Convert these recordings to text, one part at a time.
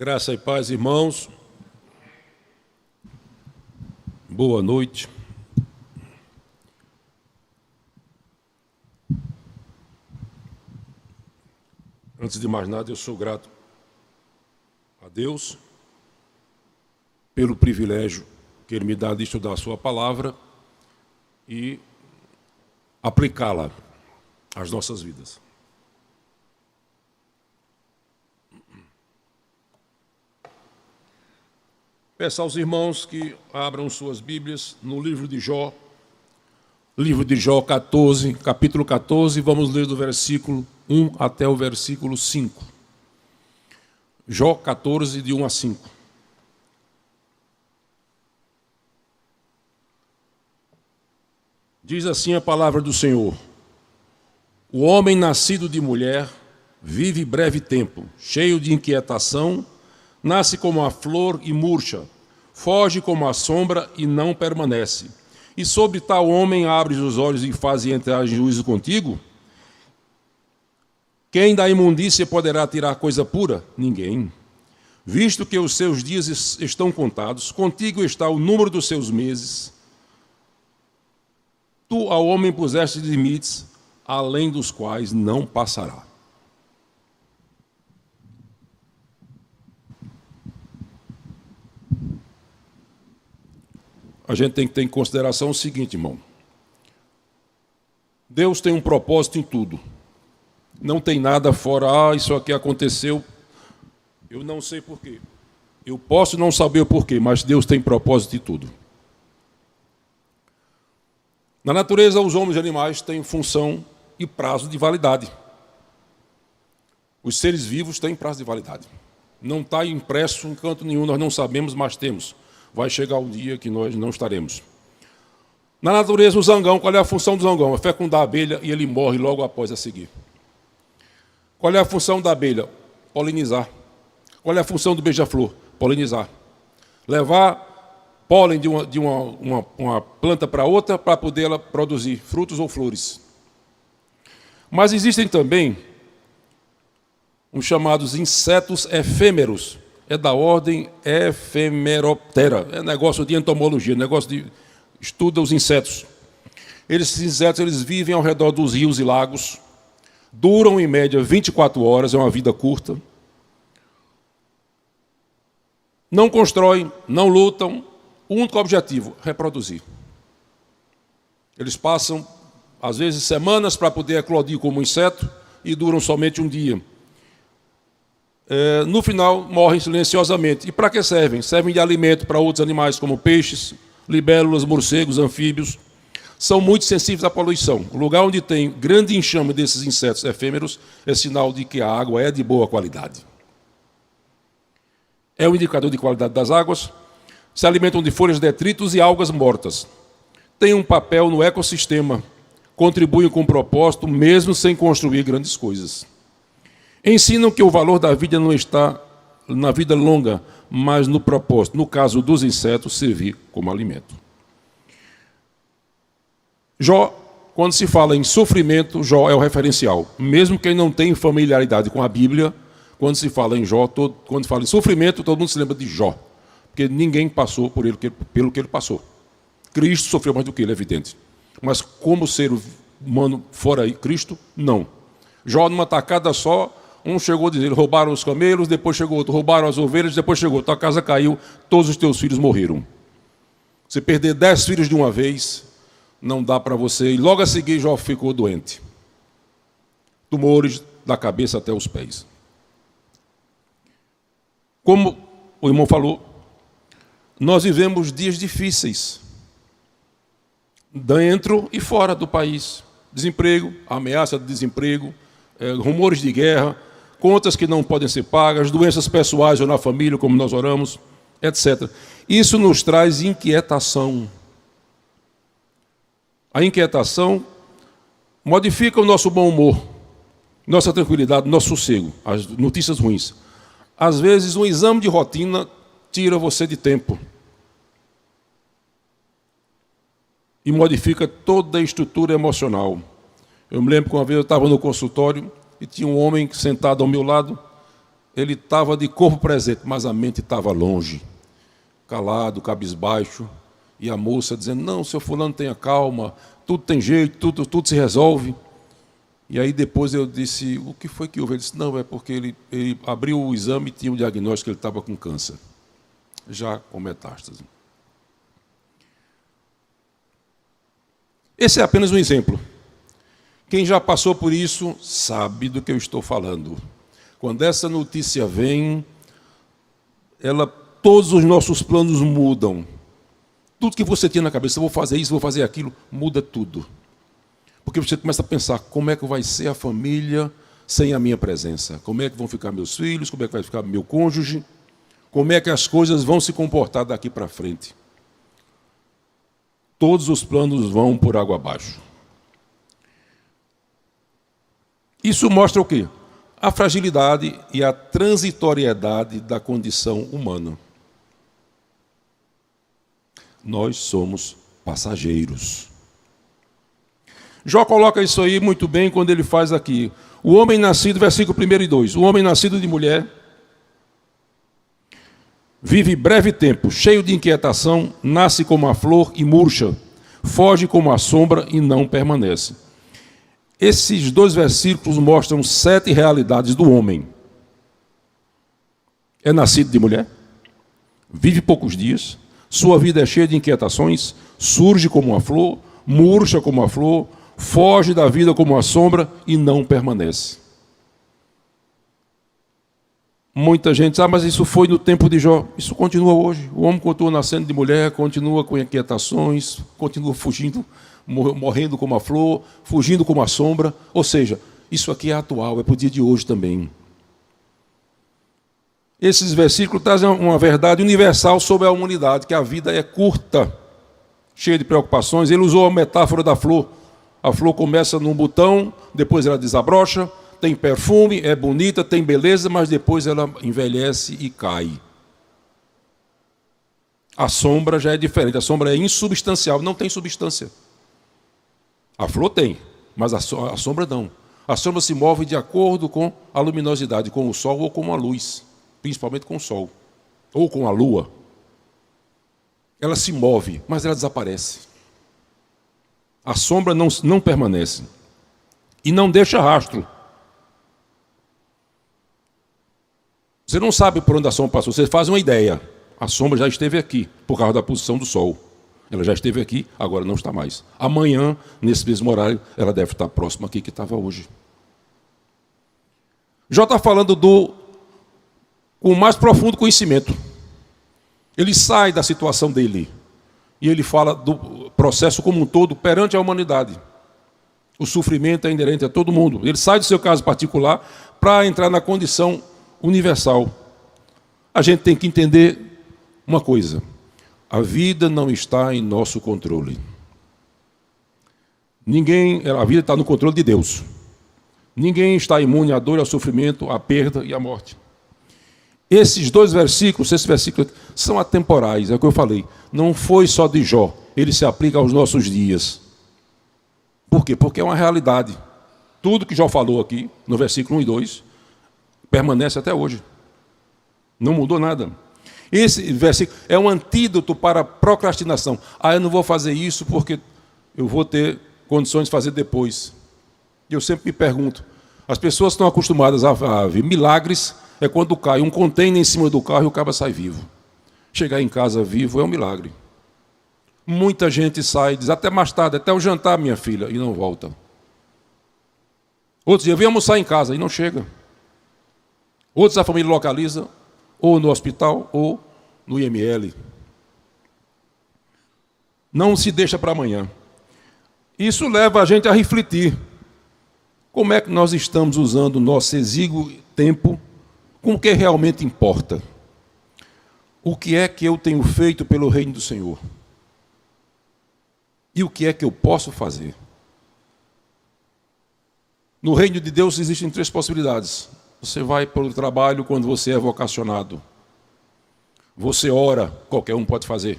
Graça e paz, irmãos. Boa noite. Antes de mais nada, eu sou grato a Deus pelo privilégio que Ele me dá de estudar a Sua palavra e aplicá-la às nossas vidas. Peço aos irmãos que abram suas Bíblias no livro de Jó, capítulo 14, vamos ler do versículo 1 até o versículo 5. Jó 14, de 1 a 5. Diz assim a palavra do Senhor: o homem nascido de mulher vive breve tempo, cheio de inquietação, nasce como a flor e murcha, foge como a sombra e não permanece. E sobre tal homem abres os olhos e fazes entrar em juízo contigo? Quem da imundícia poderá tirar coisa pura? Ninguém. Visto que os seus dias estão contados, contigo está o número dos seus meses. Tu ao homem puseste limites, além dos quais não passará. A gente tem que ter em consideração o seguinte, irmão. Deus tem um propósito em tudo. Não tem nada fora, isso aqui aconteceu, eu não sei porquê. Eu posso não saber o porquê, mas Deus tem propósito em tudo. Na natureza, os homens e animais têm função e prazo de validade. Os seres vivos têm prazo de validade. Não está impresso em canto nenhum, nós não sabemos, mas temos. Vai chegar um dia que nós não estaremos. Na natureza, o zangão, qual é a função do zangão? É fecundar a abelha e ele morre logo após a seguir. Qual é a função da abelha? Polinizar. Qual é a função do beija-flor? Polinizar. Levar pólen de uma planta para outra para poder ela produzir frutos ou flores. Mas existem também os chamados insetos efêmeros. É da ordem Ephemeroptera. É negócio de entomologia, negócio de estuda os insetos. Esses insetos eles vivem ao redor dos rios e lagos, duram em média 24 horas, é uma vida curta. Não constroem, não lutam. O único objetivo, reproduzir. Eles passam, às vezes, semanas para poder eclodir como inseto e duram somente um dia. No final, morrem silenciosamente. E para que servem? Servem de alimento para outros animais, como peixes, libélulas, morcegos, anfíbios. São muito sensíveis à poluição. O lugar onde tem grande enxame desses insetos efêmeros é sinal de que a água é de boa qualidade. É um indicador de qualidade das águas. Se alimentam de folhas, detritos e algas mortas. Têm um papel no ecossistema. Contribuem com propósito, mesmo sem construir grandes coisas. Ensinam que o valor da vida não está na vida longa, mas no propósito, no caso dos insetos, servir como alimento. Jó, quando se fala em sofrimento, Jó é o referencial. Mesmo quem não tem familiaridade com a Bíblia, quando se fala em Jó, quando fala em sofrimento, todo mundo se lembra de Jó. Porque ninguém passou pelo que ele passou. Cristo sofreu mais do que ele, é evidente. Mas como ser humano fora Cristo, não. Jó, numa tacada só, um chegou a dizer, roubaram os camelos, depois chegou outro, roubaram as ovelhas, depois chegou, tua casa caiu, todos os teus filhos morreram. Se perder 10 filhos de uma vez, não dá para você. E logo a seguir, Jó ficou doente. Tumores da cabeça até os pés. Como o irmão falou, nós vivemos dias difíceis, dentro e fora do país. Desemprego, ameaça de desemprego, rumores de guerra, contas que não podem ser pagas, doenças pessoais ou na família, como nós oramos, etc. Isso nos traz inquietação. A inquietação modifica o nosso bom humor, nossa tranquilidade, nosso sossego, as notícias ruins. Às vezes, um exame de rotina tira você de tempo e modifica toda a estrutura emocional. Eu me lembro que uma vez eu estava no consultório e tinha um homem sentado ao meu lado ele estava de corpo presente, mas a mente estava longe, calado, cabisbaixo, e a moça dizendo, não, seu fulano, tenha calma, tudo tem jeito, tudo se resolve. E aí depois eu disse, o que foi que houve? Ele disse, não, é porque ele abriu o exame e tinha o diagnóstico que ele estava com câncer, já com metástase. Esse é apenas um exemplo. Quem já passou por isso sabe do que eu estou falando. Quando essa notícia vem, todos os nossos planos mudam. Tudo que você tinha na cabeça, vou fazer isso, vou fazer aquilo, muda tudo. Porque você começa a pensar, como é que vai ser a família sem a minha presença? Como é que vão ficar meus filhos? Como é que vai ficar meu cônjuge? Como é que as coisas vão se comportar daqui para frente? Todos os planos vão por água abaixo. Isso mostra o quê? A fragilidade e a transitoriedade da condição humana. Nós somos passageiros. Jó coloca isso aí muito bem quando ele faz aqui. O homem nascido, versículo 1 e 2. O homem nascido de mulher vive breve tempo, cheio de inquietação, nasce como a flor e murcha, foge como a sombra e não permanece. Esses dois versículos mostram 7 realidades do homem. É nascido de mulher, vive poucos dias, sua vida é cheia de inquietações, surge como uma flor, murcha como a flor, foge da vida como a sombra e não permanece. Muita gente diz, mas isso foi no tempo de Jó. Isso continua hoje. O homem continua nascendo de mulher, continua com inquietações, continua fugindo, morrendo como a flor, fugindo como a sombra. Ou seja, isso aqui é atual, é para o dia de hoje também. Esses versículos trazem uma verdade universal sobre a humanidade, que a vida é curta, cheia de preocupações. Ele usou a metáfora da flor. A flor começa num botão, depois ela desabrocha, tem perfume, é bonita, tem beleza, mas depois ela envelhece e cai. A sombra já é diferente, a sombra é insubstancial, não tem substância. A flor tem, mas a sombra não. A sombra se move de acordo com a luminosidade, com o sol ou com a luz, principalmente com o sol, ou com a lua. Ela se move, mas ela desaparece. A sombra não permanece e não deixa rastro. Você não sabe por onde a sombra passou, você faz uma ideia. A sombra já esteve aqui, por causa da posição do sol. Ela já esteve aqui, agora não está mais. Amanhã, nesse mesmo horário, ela deve estar próxima aqui que estava hoje. Jó está falando com o mais profundo conhecimento. Ele sai da situação dele e ele fala do processo como um todo perante a humanidade. O sofrimento é inerente a todo mundo. Ele sai do seu caso particular para entrar na condição universal. A gente tem que entender uma coisa: a vida não está em nosso controle. A vida está no controle de Deus. Ninguém está imune à dor, ao sofrimento, à perda e à morte. Esses dois versículos, são atemporais, é o que eu falei. Não foi só de Jó, ele se aplica aos nossos dias. Por quê? Porque é uma realidade. Tudo que Jó falou aqui, no versículo 1 e 2, permanece até hoje. Não mudou nada. Esse versículo é um antídoto para a procrastinação. Eu não vou fazer isso porque eu vou ter condições de fazer depois. Eu sempre me pergunto, as pessoas estão acostumadas a ver milagres, é quando cai um container em cima do carro e o cara sai vivo. Chegar em casa vivo é um milagre. Muita gente sai, diz, até mais tarde, até o jantar, minha filha, e não volta. Outros dizem, vem almoçar em casa, e não chega. Outros a família localiza, ou no hospital, ou no IML. Não se deixa para amanhã. Isso leva a gente a refletir. Como é que nós estamos usando o nosso exíguo tempo com o que realmente importa? O que é que eu tenho feito pelo reino do Senhor? E o que é que eu posso fazer? No reino de Deus existem 3 possibilidades. Você vai para o trabalho quando você é vocacionado. Você ora, qualquer um pode fazer.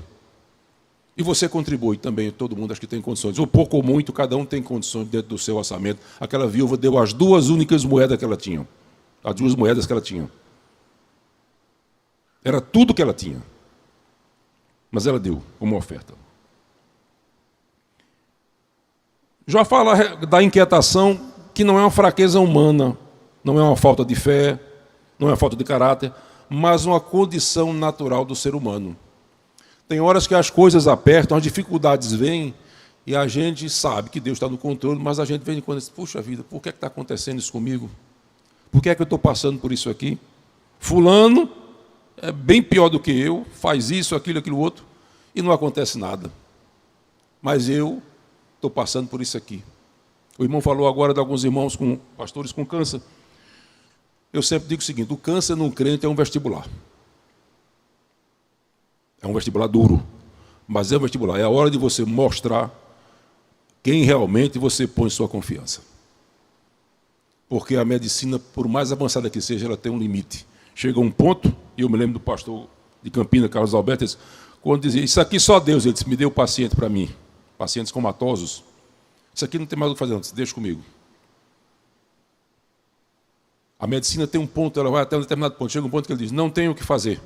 E você contribui também, todo mundo acho que tem condições. Ou pouco ou muito, cada um tem condições dentro do seu orçamento. Aquela viúva deu as 2 únicas moedas que ela tinha. As 2 moedas que ela tinha. Era tudo que ela tinha. Mas ela deu como oferta. Já fala da inquietação, que não é uma fraqueza humana, não é uma falta de fé, não é uma falta de caráter, mas uma condição natural do ser humano. Tem horas que as coisas apertam, as dificuldades vêm, e a gente sabe que Deus está no controle, mas a gente vem quando diz, puxa vida, por que está acontecendo isso comigo? Por que é que eu estou passando por isso aqui? Fulano é bem pior do que eu, faz isso, aquilo outro, e não acontece nada. Mas eu estou passando por isso aqui. O irmão falou agora de alguns irmãos, pastores com câncer. Eu sempre digo o seguinte, o câncer num crente é um vestibular. É um vestibular duro, mas é um vestibular. É a hora de você mostrar quem realmente você põe sua confiança. Porque a medicina, por mais avançada que seja, ela tem um limite. Chega um ponto, e eu me lembro do pastor de Campina, Carlos Alberto, ele disse, quando dizia, isso aqui só Deus, ele disse, me deu paciente para mim, pacientes comatosos, isso aqui não tem mais o que fazer, não, deixa comigo. A medicina tem um ponto, ela vai até um determinado ponto, chega um ponto que ele diz, não tem o que fazer,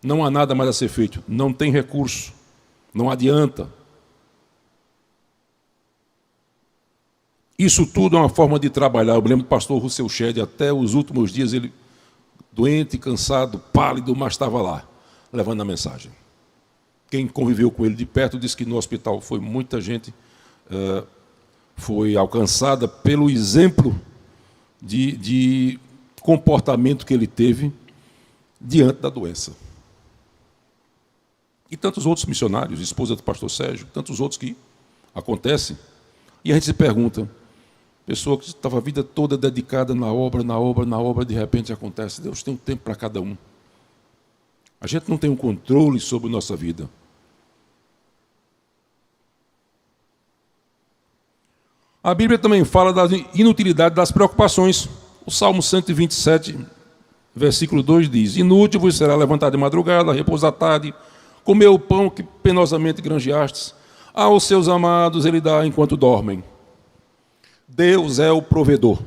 não há nada mais a ser feito, não tem recurso, não adianta. Isso tudo é uma forma de trabalhar. Eu me lembro do pastor Russell Shedd, até os últimos dias, ele doente, cansado, pálido, mas estava lá, levando a mensagem. Quem conviveu com ele de perto disse que no hospital foi muita gente, foi alcançada pelo exemplo de comportamento que ele teve diante da doença. E tantos outros missionários, esposa do pastor Sérgio, tantos outros que acontecem. E a gente se pergunta, pessoa que estava a vida toda dedicada na obra, de repente acontece. Deus tem um tempo para cada um. A gente não tem um controle sobre a nossa vida. A Bíblia também fala da inutilidade das preocupações. O Salmo 127, versículo 2 diz, inútil vos será levantar de madrugada, repousar tarde, comer o pão que penosamente granjeastes. Aos seus amados ele dá enquanto dormem. Deus é o provedor.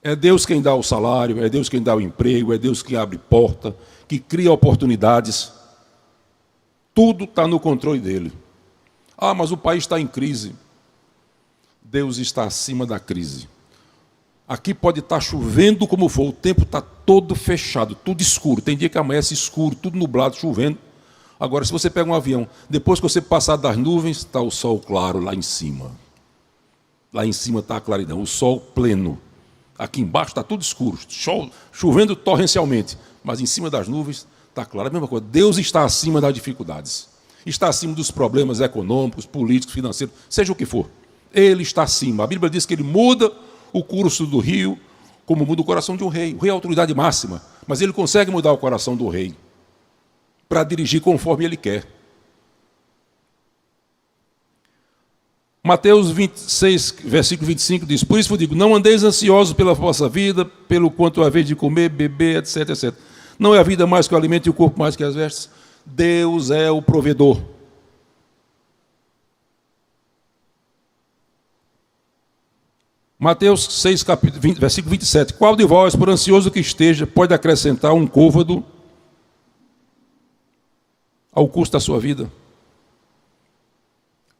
É Deus quem dá o salário, é Deus quem dá o emprego, é Deus que abre porta, que cria oportunidades. Tudo está no controle dele. Ah, mas o país está em crise. Deus está acima da crise. Aqui pode estar chovendo como for, o tempo está todo fechado, tudo escuro. Tem dia que amanhece escuro, tudo nublado, chovendo. Agora, se você pega um avião, depois que você passar das nuvens, está o sol claro lá em cima. Lá em cima está a claridão, o sol pleno. Aqui embaixo está tudo escuro, chovendo torrencialmente. Mas em cima das nuvens está claro. A mesma coisa, Deus está acima das dificuldades. Está acima dos problemas econômicos, políticos, financeiros, seja o que for. Ele está acima. A Bíblia diz que ele muda o curso do rio, como muda o coração de um rei. O rei é a autoridade máxima, mas ele consegue mudar o coração do rei para dirigir conforme ele quer. Mateus 26, versículo 25 diz, por isso eu digo, não andeis ansiosos pela vossa vida, pelo quanto haveis de comer, beber, etc, etc. Não é a vida mais que o alimento e o corpo mais que as vestes? Deus é o provedor. Mateus 6, versículo 27. Qual de vós, por ansioso que esteja, pode acrescentar um côvado ao custo da sua vida?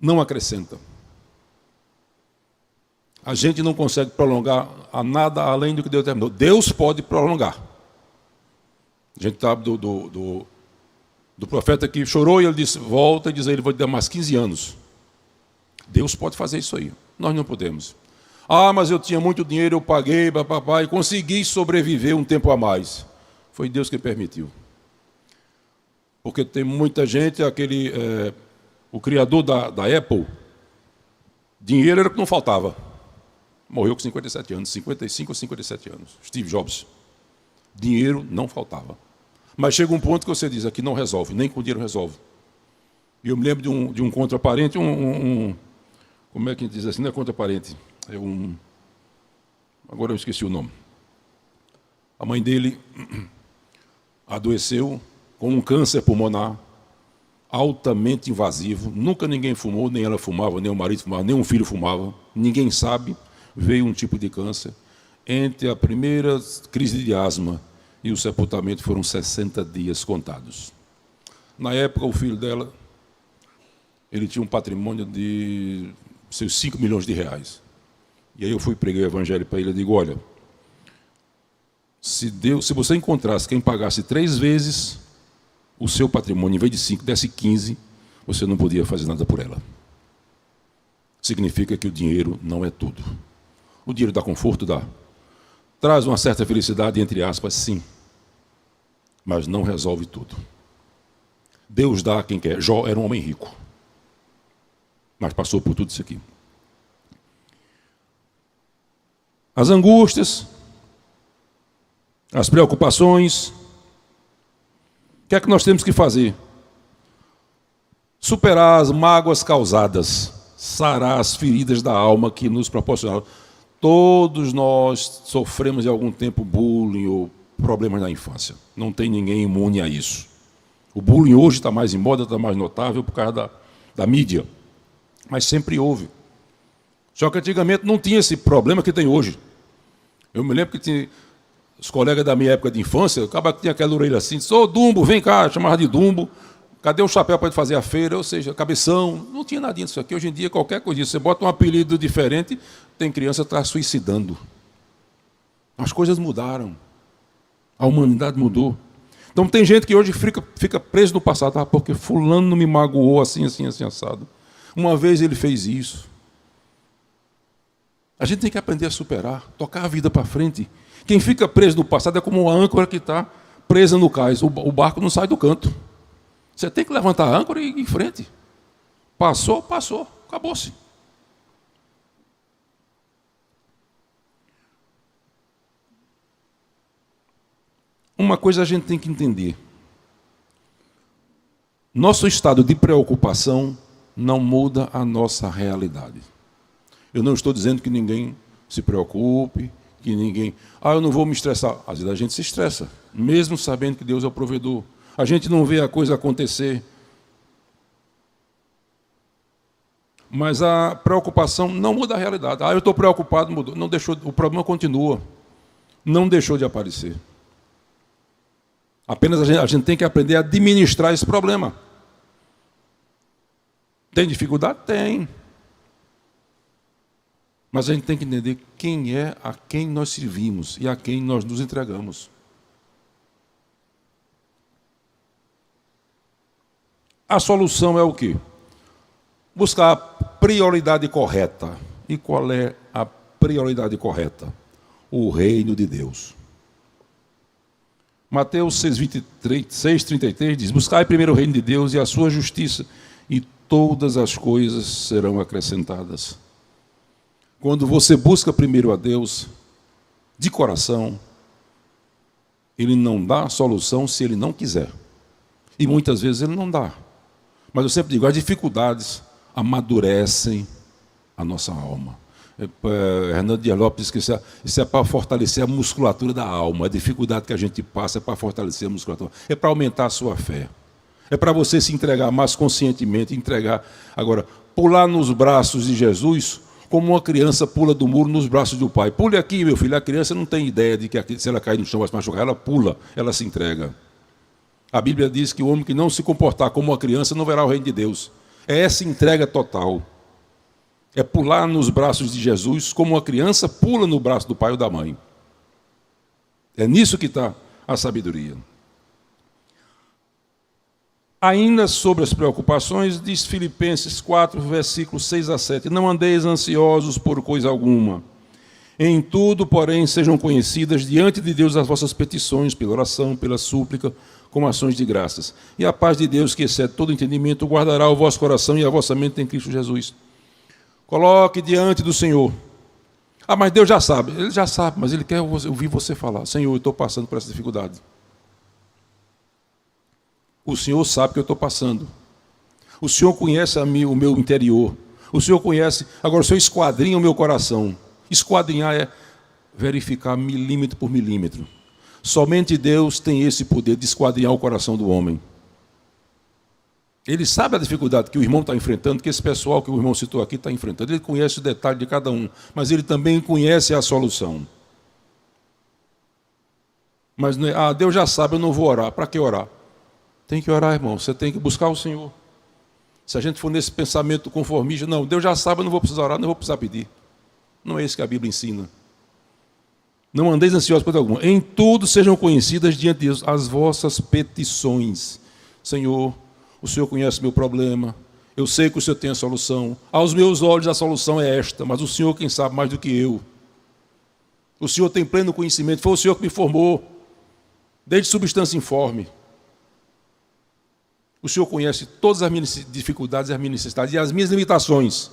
Não acrescenta. A gente não consegue prolongar a nada além do que Deus determinou. Deus pode prolongar. A gente sabe do profeta que chorou e ele disse, volta e diz a ele, vou te dar mais 15 anos. Deus pode fazer isso aí. Nós não podemos. Ah, mas eu tinha muito dinheiro, eu paguei, papapá, e consegui sobreviver um tempo a mais. Foi Deus que permitiu. Porque tem muita gente, o criador da Apple, dinheiro era o que não faltava. Morreu com 57 anos, 55 ou 57 anos. Steve Jobs. Dinheiro não faltava. Mas chega um ponto que você diz, aqui não resolve, nem com dinheiro resolve. E eu me lembro de um contraparente, como é que diz assim, não é contraparente, agora eu esqueci o nome. A mãe dele adoeceu com um câncer pulmonar altamente invasivo. Nunca ninguém fumou, nem ela fumava, nem o marido fumava, nem um filho fumava. Ninguém sabe. Veio um tipo de câncer. Entre a primeira crise de asma e o sepultamento foram 60 dias contados. Na época, o filho dela, ele tinha um patrimônio de seus 5 milhões de reais. E aí eu fui pregar o evangelho para ele e digo, olha, se você encontrasse quem pagasse 3 vezes o seu patrimônio, em vez de 5, desse 15, você não podia fazer nada por ela. Significa que o dinheiro não é tudo. O dinheiro dá conforto? Dá. Traz uma certa felicidade, entre aspas, sim. Mas não resolve tudo. Deus dá a quem quer. Jó era um homem rico, mas passou por tudo isso aqui. As angústias, as preocupações. O que é que nós temos que fazer? Superar as mágoas causadas, sarar as feridas da alma que nos proporcionaram. Todos nós sofremos de algum tempo bullying ou problemas na infância. Não tem ninguém imune a isso. O bullying hoje está mais em moda, está mais notável por causa da mídia. Mas sempre houve. Só que antigamente não tinha esse problema que tem hoje. Eu me lembro que tinha os colegas da minha época de infância, acaba que tinha aquela orelha assim, disse, ô Dumbo, vem cá, chamava de Dumbo. Cadê o chapéu para fazer a feira? Ou seja, cabeção. Não tinha nada disso aqui. Hoje em dia, qualquer coisa. Você bota um apelido diferente, tem criança que está suicidando. As coisas mudaram. A humanidade mudou. Então tem gente que hoje fica preso no passado. Porque fulano me magoou assim, assim, assim, assado. Uma vez ele fez isso. A gente tem que aprender a superar, tocar a vida para frente. Quem fica preso no passado é como uma âncora que está presa no cais. O barco não sai do canto. Você tem que levantar a âncora e ir em frente. Passou, passou. Acabou-se. Uma coisa a gente tem que entender. Nosso estado de preocupação não muda a nossa realidade. Eu não estou dizendo que ninguém se preocupe, que ninguém... eu não vou me estressar. Às vezes a gente se estressa, mesmo sabendo que Deus é o provedor. A gente não vê a coisa acontecer. Mas a preocupação não muda a realidade. Eu estou preocupado, mudou. Não deixou, o problema continua. Não deixou de aparecer. Apenas a gente tem que aprender a administrar esse problema. Tem dificuldade? Tem. Mas a gente tem que entender quem é a quem nós servimos e a quem nós nos entregamos. A solução é o quê? Buscar a prioridade correta. E qual é a prioridade correta? O reino de Deus. Mateus 6,33 diz, buscai primeiro o reino de Deus e a sua justiça, e todas as coisas serão acrescentadas. Quando você busca primeiro a Deus, de coração, Ele não dá a solução se Ele não quiser. E muitas vezes Ele não dá. Mas eu sempre digo, as dificuldades amadurecem a nossa alma. Hernando Dias Lopes diz que isso é para fortalecer a musculatura da alma. A dificuldade que a gente passa é para fortalecer a musculatura. É para aumentar a sua fé. É para você se entregar mais conscientemente, entregar. Agora, pular nos braços de Jesus, como uma criança pula do muro nos braços do pai. Pule aqui, meu filho. A criança não tem ideia de que se ela cair no chão vai se machucar. Ela pula, ela se entrega. A Bíblia diz que o homem que não se comportar como uma criança não verá o reino de Deus. É essa entrega total. É pular nos braços de Jesus como uma criança pula no braço do pai ou da mãe. É nisso que está a sabedoria. Ainda sobre as preocupações, diz Filipenses 4, versículos 6 a 7. Não andeis ansiosos por coisa alguma. Em tudo, porém, sejam conhecidas diante de Deus as vossas petições, pela oração, pela súplica, com ações de graças. E a paz de Deus, que excede todo entendimento, guardará o vosso coração e a vossa mente em Cristo Jesus. Coloque diante do Senhor. Mas Deus já sabe. Ele já sabe, mas Ele quer ouvir você falar. Senhor, eu estou passando por essa dificuldade. O Senhor sabe que eu estou passando. O Senhor conhece o meu interior. O Senhor conhece. Agora, o Senhor esquadrinha o meu coração. Esquadrinhar é verificar milímetro por milímetro. Somente Deus tem esse poder de esquadrinhar o coração do homem. Ele sabe a dificuldade que o irmão está enfrentando, que esse pessoal que o irmão citou aqui está enfrentando. Ele conhece o detalhe de cada um, mas ele também conhece a solução. Mas não é, Deus já sabe, eu não vou orar. Para que orar? Tem que orar, irmão. Você tem que buscar o Senhor. Se a gente for nesse pensamento conformista, não, Deus já sabe, eu não vou precisar orar, não vou precisar pedir. Não é isso que a Bíblia ensina. Não andeis ansiosos por alguma. Em tudo sejam conhecidas diante de Deus as vossas petições. Senhor, o Senhor conhece meu problema. Eu sei que o Senhor tem a solução. Aos meus olhos a solução é esta, mas o Senhor quem sabe mais do que eu. O Senhor tem pleno conhecimento. Foi o Senhor que me formou, desde substância informe. O Senhor conhece todas as minhas dificuldades, as minhas necessidades e as minhas limitações.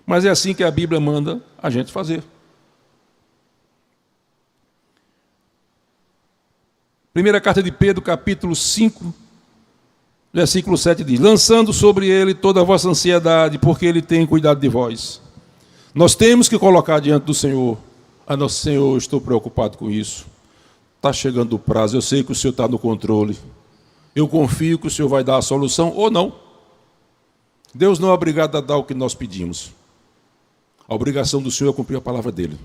Mas é assim que a Bíblia manda a gente fazer. Primeira carta de Pedro, capítulo 5, versículo 7 diz: lançando sobre ele toda a vossa ansiedade, porque ele tem cuidado de vós. Nós temos que colocar diante do Senhor: nosso Senhor, estou preocupado com isso. Está chegando o prazo, eu sei que o Senhor está no controle. Eu confio que o Senhor vai dar a solução ou não. Deus não é obrigado a dar o que nós pedimos. A obrigação do Senhor é cumprir a palavra dele.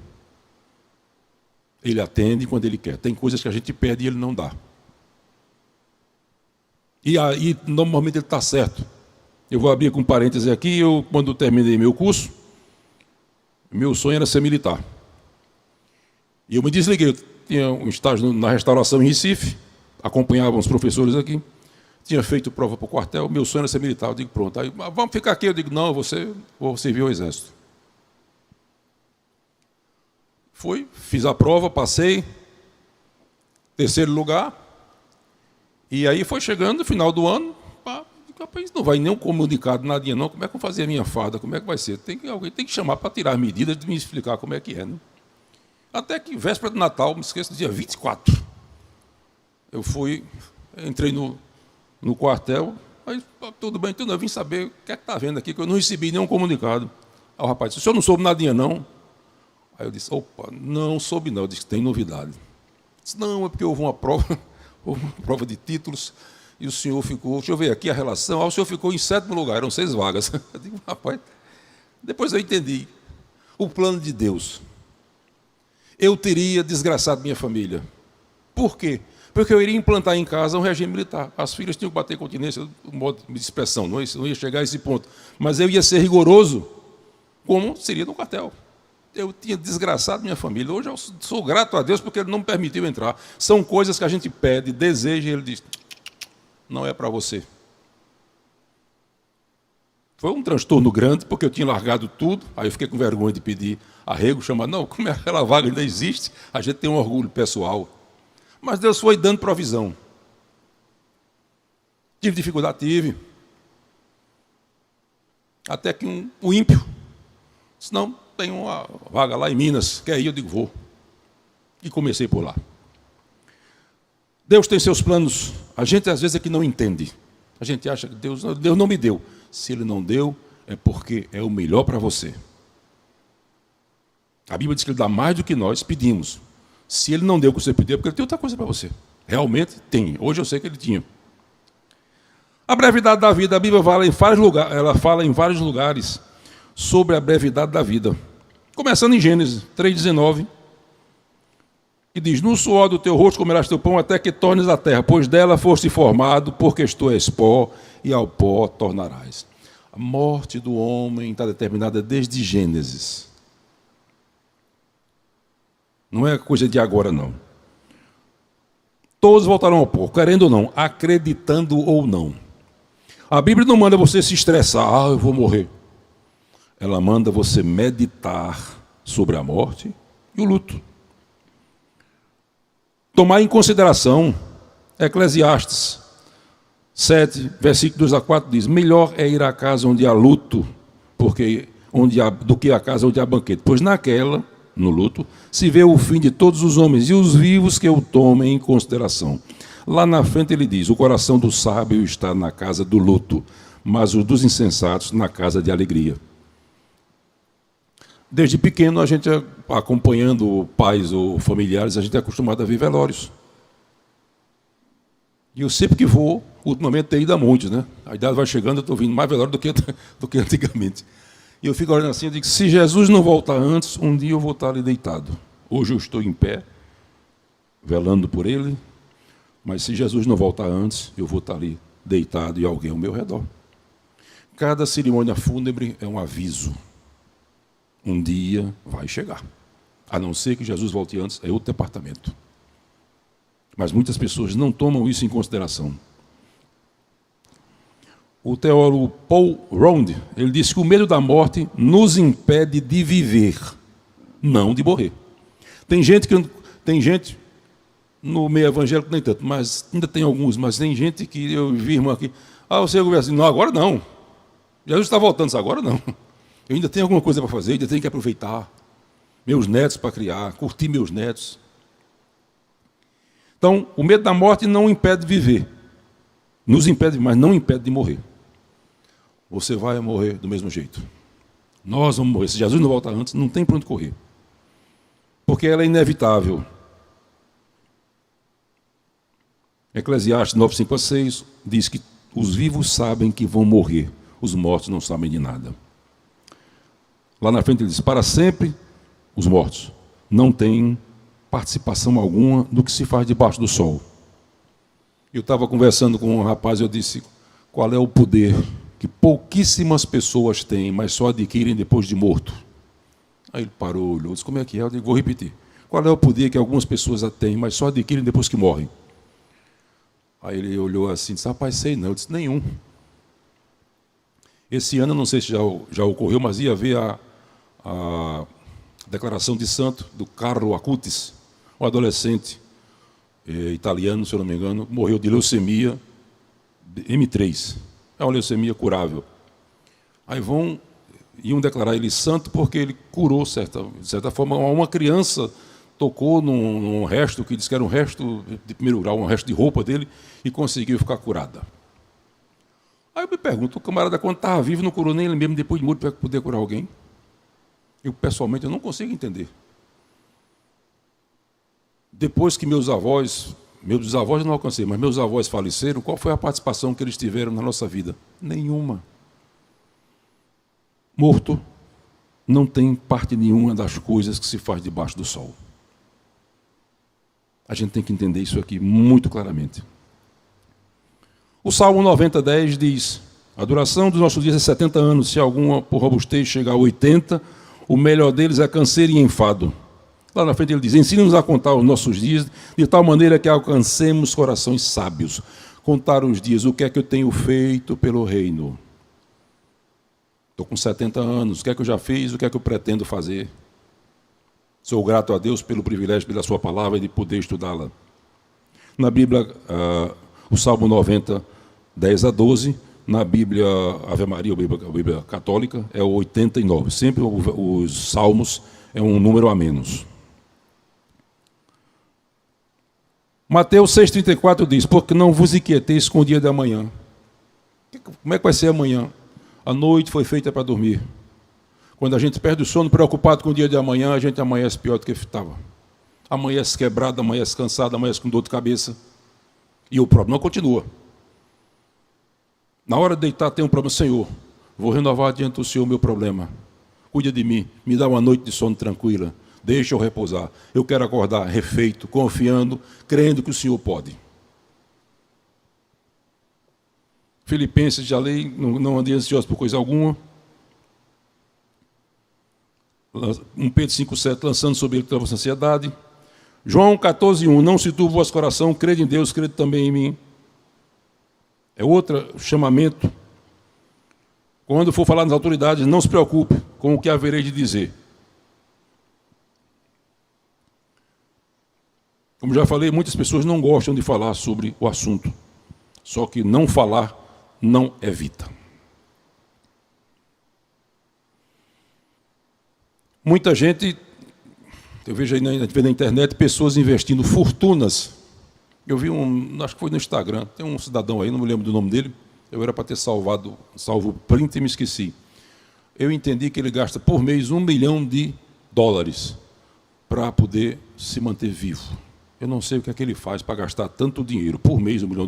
Ele atende quando ele quer. Tem coisas que a gente pede e ele não dá. E aí, normalmente ele está certo. Eu vou abrir com um parêntese aqui. Quando terminei meu curso, meu sonho era ser militar. E eu me desliguei. Eu tinha um estágio na restauração em Recife. Acompanhava os professores aqui. Tinha feito prova para o quartel. Meu sonho era ser militar. Eu digo, pronto. Aí, vamos ficar aqui. Eu digo, não, vou servir ao exército. Fiz a prova, passei. Terceiro lugar. E aí foi chegando no final do ano. Rapaz, não vai nem um comunicado, nadinha não. Como é que eu vou fazer a minha farda? Como é que vai ser? Alguém tem que chamar para tirar as medidas e me explicar como é que é. Né? Até que, véspera de Natal, me esqueço do dia 24. Eu entrei no quartel. Aí, tudo bem, eu vim saber o que é que está vendo aqui, que eu não recebi nenhum comunicado. Aí o rapaz disse, o senhor não soube nadinha não? Aí eu disse, opa, não soube não. Eu disse, tem novidade. Eu disse, não, é porque houve uma prova de títulos, e o senhor ficou, deixa eu ver aqui a relação, o senhor ficou em 7º lugar, eram 6 vagas. Eu digo, rapaz, depois eu entendi. O plano de Deus. Eu teria desgraçado minha família. Por quê? Porque eu iria implantar em casa um regime militar. As filhas tinham que bater continência, um modo de expressão, não ia chegar a esse ponto. Mas eu ia ser rigoroso, como seria no quartel. Eu tinha desgraçado minha família. Hoje eu sou grato a Deus porque Ele não me permitiu entrar. São coisas que a gente pede, deseja, e Ele diz, não é para você. Foi um transtorno grande, porque eu tinha largado tudo, aí eu fiquei com vergonha de pedir arrego, chamar, não, como aquela vaga ainda existe, a gente tem um orgulho pessoal. Mas Deus foi dando provisão. Tive dificuldade, tive. Até que um ímpio disse, não, tem uma vaga lá em Minas, quer ir? Eu digo, vou. E comecei por lá. Deus tem seus planos. A gente às vezes é que não entende. A gente acha que Deus não me deu. Se Ele não deu, é porque é o melhor para você. A Bíblia diz que Ele dá mais do que nós pedimos. Se Ele não deu o que você pediu, é porque Ele tem outra coisa para você. Realmente tem. Hoje eu sei que Ele tinha. A brevidade da vida, a Bíblia fala em vários lugares sobre a brevidade da vida. Começando em Gênesis 3,19, que diz, no suor do teu rosto comerás teu pão até que tornes a terra, pois dela foste formado, porque tu és pó, e ao pó tornarás. A morte do homem está determinada desde Gênesis. Não é coisa de agora, não. Todos voltarão ao pó, querendo ou não, acreditando ou não. A Bíblia não manda você se estressar, eu vou morrer. Ela manda você meditar sobre a morte e o luto. Tomar em consideração, Eclesiastes 7, versículo 2 a 4 diz, melhor é ir à casa onde há luto, do que à casa onde há banquete, pois naquela, no luto, se vê o fim de todos os homens e os vivos que o tomem em consideração. Lá na frente ele diz, o coração do sábio está na casa do luto, mas o dos insensatos na casa de alegria. Desde pequeno, a gente, acompanhando pais ou familiares, a gente é acostumado a ver velórios. E eu sempre que vou, ultimamente tenho ido a muitos, né? A idade vai chegando, eu estou vindo mais velório do que antigamente. E eu fico olhando assim, eu digo, se Jesus não voltar antes, um dia eu vou estar ali deitado. Hoje eu estou em pé, velando por ele, mas se Jesus não voltar antes, eu vou estar ali deitado e alguém ao meu redor. Cada cerimônia fúnebre é um aviso. Um dia vai chegar. A não ser que Jesus volte antes, é outro departamento. Mas muitas pessoas não tomam isso em consideração. O teólogo Paul Round, ele disse que o medo da morte nos impede de viver, não de morrer. Tem gente no meio evangélico nem tanto, mas ainda tem alguns, mas tem gente que eu vi, irmão, aqui, você conversa assim, não, agora não. Jesus está voltando, agora não. Eu ainda tenho alguma coisa para fazer, ainda tenho que aproveitar meus netos para criar, curtir meus netos. Então, o medo da morte não impede de viver. Nos impede, mas não impede de morrer. Você vai morrer do mesmo jeito. Nós vamos morrer. Se Jesus não voltar antes, não tem para onde correr. Porque ela é inevitável. Eclesiastes 9, 5 a 6 diz que os vivos sabem que vão morrer, os mortos não sabem de nada. Lá na frente ele diz, para sempre os mortos não têm participação alguma do que se faz debaixo do sol. Eu estava conversando com um rapaz e eu disse, qual é o poder que pouquíssimas pessoas têm, mas só adquirem depois de morto? Aí ele parou, olhou, disse, como é que é? Eu digo, vou repetir. Qual é o poder que algumas pessoas têm, mas só adquirem depois que morrem? Aí ele olhou assim, disse, rapaz, sei não. Eu disse, nenhum. Esse ano, não sei se já ocorreu, mas ia ver a declaração de santo do Carlo Acutis, um adolescente italiano, se eu não me engano, morreu de leucemia M3. É uma leucemia curável. Aí iam declarar ele santo porque ele curou, de certa forma, uma criança tocou num resto, que disse que era um resto de primeiro grau, um resto de roupa dele, e conseguiu ficar curada. Aí eu me pergunto, o camarada, quando estava vivo, não curou nem ele mesmo depois de morto para poder curar alguém? Eu, pessoalmente, eu não consigo entender. Depois que meus bisavós não alcancei, mas meus avós faleceram, qual foi a participação que eles tiveram na nossa vida? Nenhuma. Morto não tem parte nenhuma das coisas que se faz debaixo do sol. A gente tem que entender isso aqui muito claramente. O Salmo 90:10 diz, a duração dos nossos dias é 70 anos, se alguma por robustez chegar a 80, o melhor deles é canseiro e enfado. Lá na frente ele diz, ensina-nos a contar os nossos dias, de tal maneira que alcancemos corações sábios. Contar os dias, o que é que eu tenho feito pelo reino? Estou com 70 anos, o que é que eu já fiz, o que é que eu pretendo fazer? Sou grato a Deus pelo privilégio, pela sua palavra e de poder estudá-la. Na Bíblia, o Salmo 90, 10 a 12, na Bíblia Ave Maria, a Bíblia católica, é o 89. Sempre os salmos é um número a menos. Mateus 6,34 diz, porque não vos inquieteis com o dia de amanhã. Como é que vai ser amanhã? A noite foi feita para dormir. Quando a gente perde o sono preocupado com o dia de amanhã, a gente amanhece pior do que estava. Amanhece quebrado, amanhece cansado, amanhece com dor de cabeça. E o problema continua. Na hora de deitar tem um problema. Senhor, vou renovar diante do Senhor o meu problema. Cuida de mim, me dá uma noite de sono tranquila. Deixa eu repousar. Eu quero acordar refeito, confiando, crendo que o Senhor pode. Filipenses, já leio, não andei ansioso por coisa alguma. 1 Pedro 5,7, lançando sobre ele toda a vossa ansiedade. João 14,1, não se turbe o vosso coração, crede em Deus, crede também em mim. É outro chamamento. Quando for falar nas autoridades, não se preocupe com o que haverei de dizer. Como já falei, muitas pessoas não gostam de falar sobre o assunto. Só que não falar não evita. Muita gente, eu vejo aí na internet, pessoas investindo fortunas. Eu vi acho que foi no Instagram, tem um cidadão aí, não me lembro do nome dele, eu era para ter salvo o print e me esqueci. Eu entendi que ele gasta por mês $1 milhão para poder se manter vivo. Eu não sei o que é que ele faz para gastar tanto dinheiro. Por mês, $1 milhão,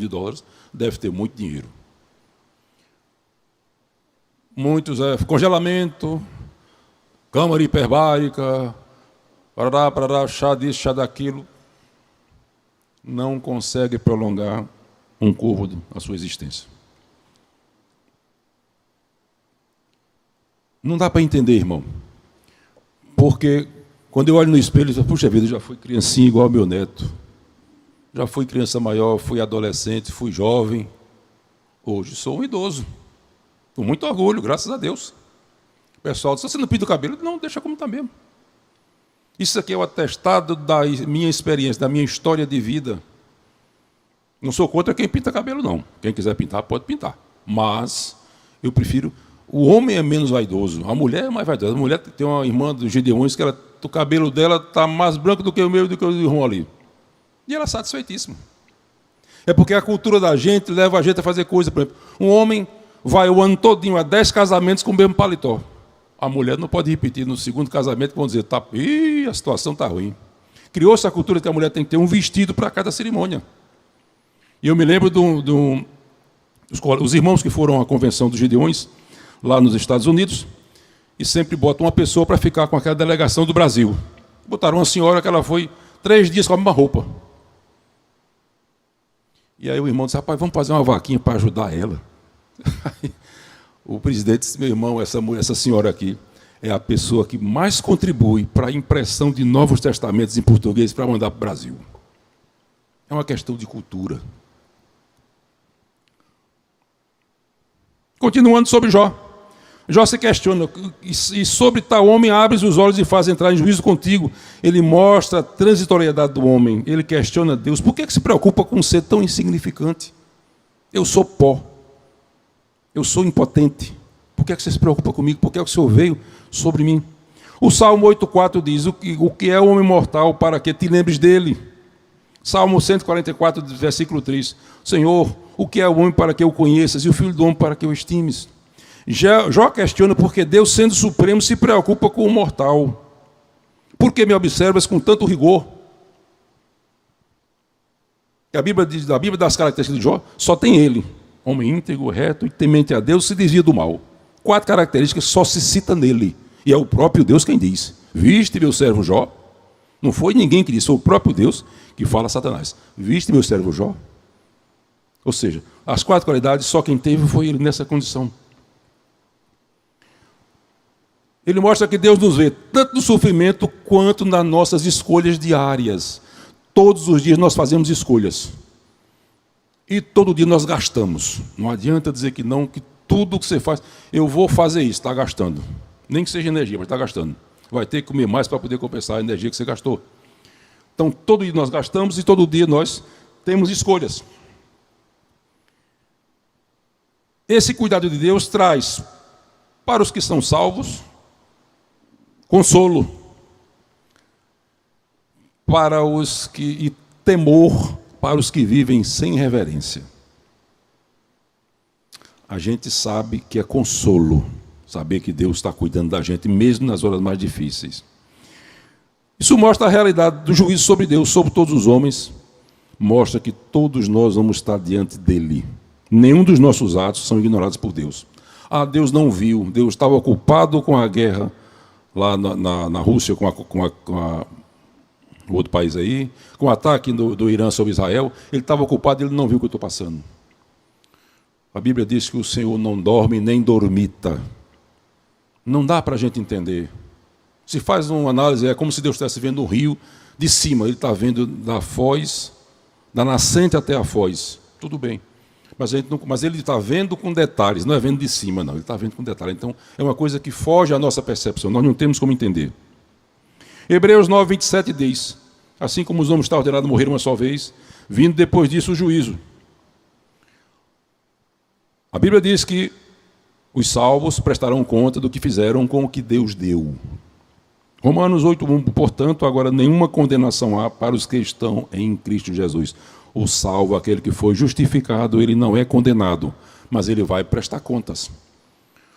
deve ter muito dinheiro. Muitos congelamento, câmara hiperbárica, parará, chá disso, chá daquilo. não consegue prolongar um côvado a sua existência. Não dá para entender, irmão. Porque quando eu olho no espelho, eu digo, puxa vida, eu já fui criancinha igual ao meu neto. Já fui criança maior, fui adolescente, fui jovem. Hoje sou um idoso. Com muito orgulho, graças a Deus. O pessoal diz, você não pinta o cabelo? Não, deixa como está mesmo. Isso aqui é o atestado da minha experiência, da minha história de vida. Não sou contra quem pinta cabelo, não. Quem quiser pintar, pode pintar. Mas eu prefiro... O homem é menos vaidoso, a mulher é mais vaidosa. A mulher tem uma irmã dos Gideões que o cabelo dela está mais branco do que o meu e do que o do irmão ali. E ela é satisfeitíssima. É porque a cultura da gente leva a gente a fazer coisa. Por exemplo, um homem vai o ano todinho a 10 casamentos com o mesmo paletó. A mulher não pode repetir no segundo casamento, que vão dizer, a situação está ruim. Criou-se a cultura que a mulher tem que ter um vestido para cada cerimônia. E eu me lembro os irmãos que foram à convenção dos Gideões, lá nos Estados Unidos, e sempre botam uma pessoa para ficar com aquela delegação do Brasil. Botaram uma senhora que ela foi 3 dias com a mesma roupa. E aí o irmão disse, rapaz, vamos fazer uma vaquinha para ajudar ela. O presidente disse, meu irmão, essa senhora aqui é a pessoa que mais contribui para a impressão de Novos Testamentos em português para mandar para o Brasil. É uma questão de cultura. Continuando sobre Jó. Jó se questiona, e sobre tal homem abres os olhos e faz entrar em juízo contigo. Ele mostra a transitoriedade do homem, ele questiona Deus. Por que se preocupa com um ser tão insignificante? Eu sou pó, eu sou impotente. Por que você se preocupa comigo? Por que o Senhor veio sobre mim? O Salmo 8,4 diz, o que é o homem mortal para que te lembres dele? Salmo 144, versículo 3. Senhor, o que é o homem para que o conheças? E o filho do homem para que o estimes? Jó questiona porque Deus, sendo supremo, se preocupa com o mortal. Por que me observas com tanto rigor? A Bíblia das características de Jó, só tem ele. Homem íntegro, reto e temente a Deus, se desvia do mal. 4 características só se cita nele. E é o próprio Deus quem diz. Viste meu servo Jó? Não foi ninguém que disse, foi o próprio Deus que fala a Satanás. Viste meu servo Jó? Ou seja, as 4 qualidades, só quem teve foi ele nessa condição. Ele mostra que Deus nos vê tanto no sofrimento quanto nas nossas escolhas diárias. Todos os dias nós fazemos escolhas. E todo dia nós gastamos. Não adianta dizer que não, que tudo que você faz, eu vou fazer isso, está gastando. Nem que seja energia, mas está gastando. Vai ter que comer mais para poder compensar a energia que você gastou. Então, todo dia nós gastamos e todo dia nós temos escolhas. Esse cuidado de Deus traz para os que são salvos consolo, para os que e temor para os que vivem sem reverência. A gente sabe que é consolo saber que Deus está cuidando da gente mesmo nas horas mais difíceis. Isso mostra a realidade do juízo sobre Deus, sobre todos os homens, mostra que todos nós vamos estar diante dele. Nenhum dos nossos atos são ignorados por Deus. Deus não viu, Deus estava ocupado com a guerra lá na Rússia, com o outro país aí, com o ataque do Irã sobre Israel, ele estava ocupado, ele não viu o que eu estou passando. A Bíblia diz que o Senhor não dorme nem dormita. Não dá para a gente entender. Se faz uma análise, é como se Deus estivesse vendo um rio de cima, ele está vendo da foz, da nascente até a foz. Tudo bem. Mas ele está vendo com detalhes, não é vendo de cima, não. Ele está vendo com detalhes. Então, é uma coisa que foge à nossa percepção. Nós não temos como entender. Hebreus 9, 27 diz, assim como os homens estão ordenados a morrer uma só vez, vindo depois disso o juízo. A Bíblia diz que os salvos prestarão conta do que fizeram com o que Deus deu. Romanos 8:1, portanto, agora nenhuma condenação há para os que estão em Cristo Jesus. O salvo, aquele que foi justificado, ele não é condenado, mas ele vai prestar contas.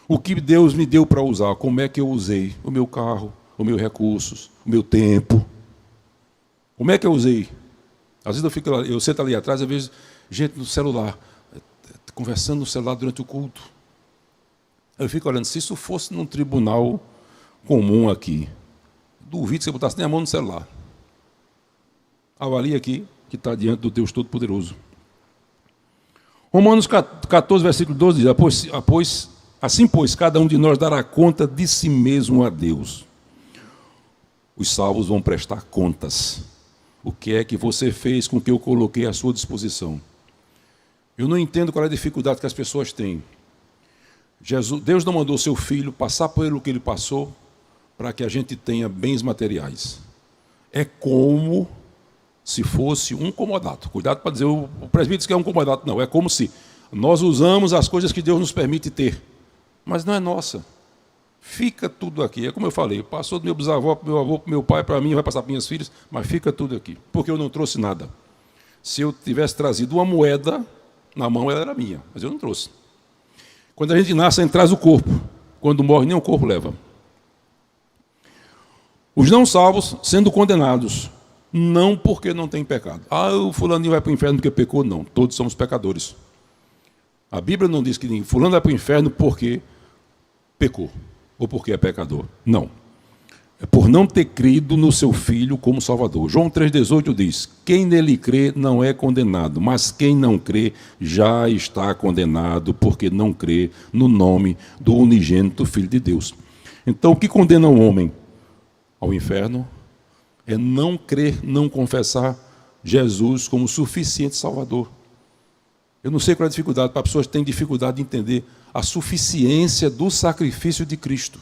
O que Deus me deu para usar, como é que eu usei? O meu carro, os meus recursos, o meu tempo. Como é que eu usei? Às vezes eu sento ali atrás e vejo gente no celular, conversando no celular durante o culto. Eu fico olhando, se isso fosse num tribunal comum aqui, duvido que você botasse nem a mão no celular. Avalie aqui, que está diante do Deus Todo-Poderoso. Romanos 14, versículo 12 diz: assim, pois, cada um de nós dará conta de si mesmo a Deus. Os salvos vão prestar contas. O que é que você fez com o que eu coloquei à sua disposição? Eu não entendo qual é a dificuldade que as pessoas têm. Deus não mandou seu filho passar pelo que ele passou para que a gente tenha bens materiais. É como se fosse um comodato. Cuidado para dizer, o presbítero diz que é um comodato. Não, é como se nós usamos as coisas que Deus nos permite ter, mas não é nossa. Fica tudo aqui. É como eu falei, passou do meu bisavô para o meu avô, para o meu pai, para mim, vai passar para minhas filhas, mas fica tudo aqui, porque eu não trouxe nada. Se eu tivesse trazido uma moeda na mão, ela era minha, mas eu não trouxe. Quando a gente nasce, a gente traz o corpo. Quando morre, nem o corpo leva. Os não salvos sendo condenados, não porque não tem pecado. O fulaninho vai para o inferno porque pecou. Não, todos somos pecadores. A Bíblia não diz que fulano vai para o inferno porque pecou, ou porque é pecador. Não. É por não ter crido no seu Filho como Salvador. João 3,18 diz: quem nele crê não é condenado, mas quem não crê já está condenado, porque não crê no nome do unigênito Filho de Deus. Então, o que condena um homem ao inferno é não crer, não confessar Jesus como suficiente Salvador. Eu não sei qual é a dificuldade, para pessoas que têm dificuldade de entender a suficiência do sacrifício de Cristo.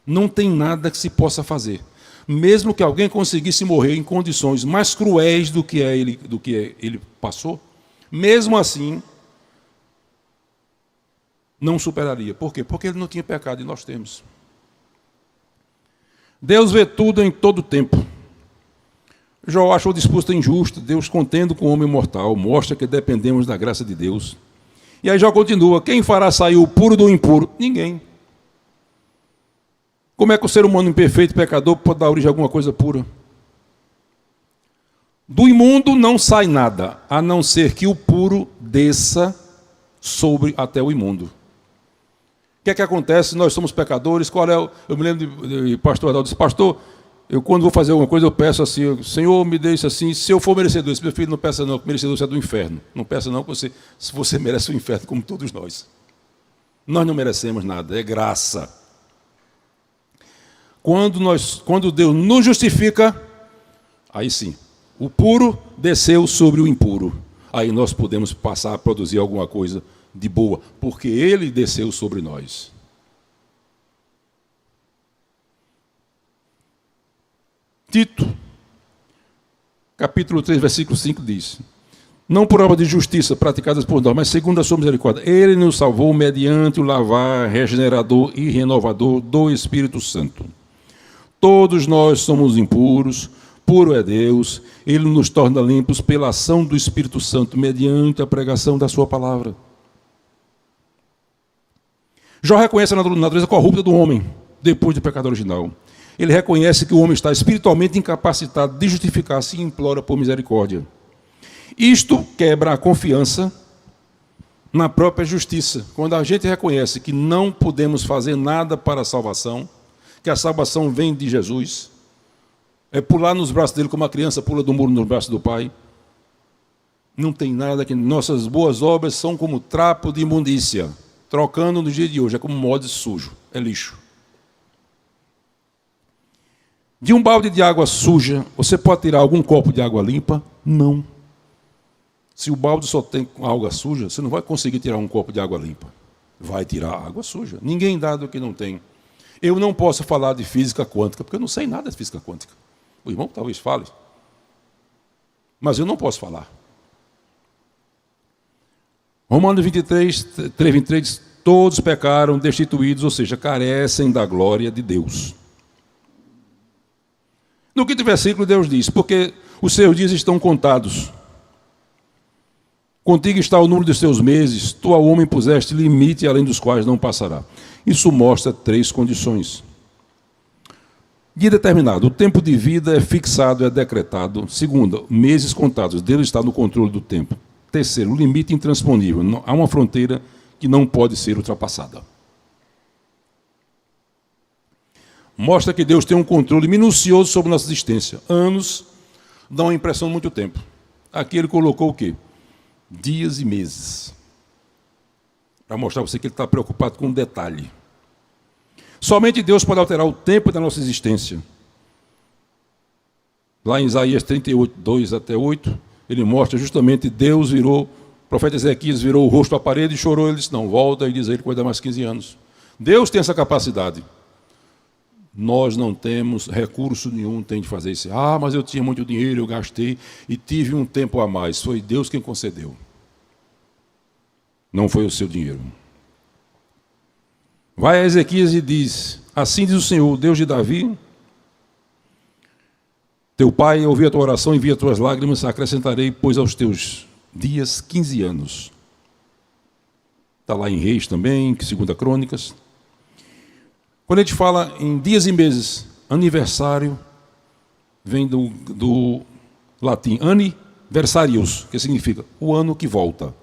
Não tem nada que se possa fazer. Mesmo que alguém conseguisse morrer em condições mais cruéis do que ele passou, mesmo assim, não superaria. Por quê? Porque ele não tinha pecado e nós temos. Deus vê tudo em todo tempo. Jó achou disputa injusta, Deus contendo com o homem mortal, mostra que dependemos da graça de Deus. E aí Jó continua: quem fará sair o puro do impuro? Ninguém. Como é que o ser humano imperfeito, pecador, pode dar origem a alguma coisa pura? Do imundo não sai nada, a não ser que o puro desça sobre até o imundo. O que é que acontece? Nós somos pecadores. Eu me lembro de pastor Adalto, disse: pastor, eu quando vou fazer alguma coisa, eu peço assim: Senhor, me dê isso assim, se eu for merecedor. Esse meu filho, não peça não, que merecedor é do inferno. Não peça não, se você merece o inferno, como todos nós. Nós não merecemos nada, é graça. Quando Deus nos justifica, aí sim, o puro desceu sobre o impuro. Aí nós podemos passar a produzir alguma coisa de boa, porque Ele desceu sobre nós. Tito, capítulo 3, versículo 5 diz: não por obra de justiça praticadas por nós, mas segundo a sua misericórdia, Ele nos salvou mediante o lavar regenerador e renovador do Espírito Santo. Todos nós somos impuros, puro é Deus, Ele nos torna limpos pela ação do Espírito Santo, mediante a pregação da sua palavra. Jó reconhece a natureza corrupta do homem, depois do pecado original. Ele reconhece que o homem está espiritualmente incapacitado de justificar-se e implora por misericórdia. Isto quebra a confiança na própria justiça. Quando a gente reconhece que não podemos fazer nada para a salvação, que a salvação vem de Jesus, é pular nos braços dele como a criança pula do muro nos braços do pai. Não tem nada que... Nossas boas obras são como trapo de imundícia, trocando no dia de hoje, é como molde sujo, é lixo. De um balde de água suja, você pode tirar algum copo de água limpa? Não. Se o balde só tem água suja, você não vai conseguir tirar um copo de água limpa. Vai tirar água suja. Ninguém dá do que não tem. Eu não posso falar de física quântica, porque eu não sei nada de física quântica. O irmão talvez fale. Mas eu não posso falar. Romanos 3:23 diz: todos pecaram, destituídos, ou seja, carecem da glória de Deus. No quinto versículo, Deus diz: porque os seus dias estão contados. Contigo está o número dos seus meses, tu ao homem puseste limite, além dos quais não passará. Isso mostra 3 condições. Dia determinado, o tempo de vida é fixado, é decretado. Segundo, meses contados, Deus está no controle do tempo. Terceiro, o limite intransponível. Há uma fronteira que não pode ser ultrapassada. Mostra que Deus tem um controle minucioso sobre a nossa existência. Anos dão a impressão de muito tempo. Aqui ele colocou o quê? Dias e meses. Para mostrar para você que ele está preocupado com um detalhe. Somente Deus pode alterar o tempo da nossa existência. Lá em Isaías 38, 2 até 8, ele mostra justamente Deus virou, o profeta Ezequias virou o rosto à parede e chorou. Ele disse, não, volta, e diz a ele que vai dar mais 15 anos. Deus tem essa capacidade. Nós não temos recurso nenhum, tem de fazer isso. Ah, mas eu tinha muito dinheiro, eu gastei e tive um tempo a mais. Foi Deus quem concedeu. Não foi o seu dinheiro. Vai a Ezequias e diz, assim diz o Senhor, Deus de Davi, teu pai ouviu a tua oração, envia as tuas lágrimas, acrescentarei, pois aos teus dias 15 anos. Está lá em Reis também, 2 Crônicas. Quando a gente fala em dias e meses, aniversário, vem do latim anniversarius, que significa o ano que volta.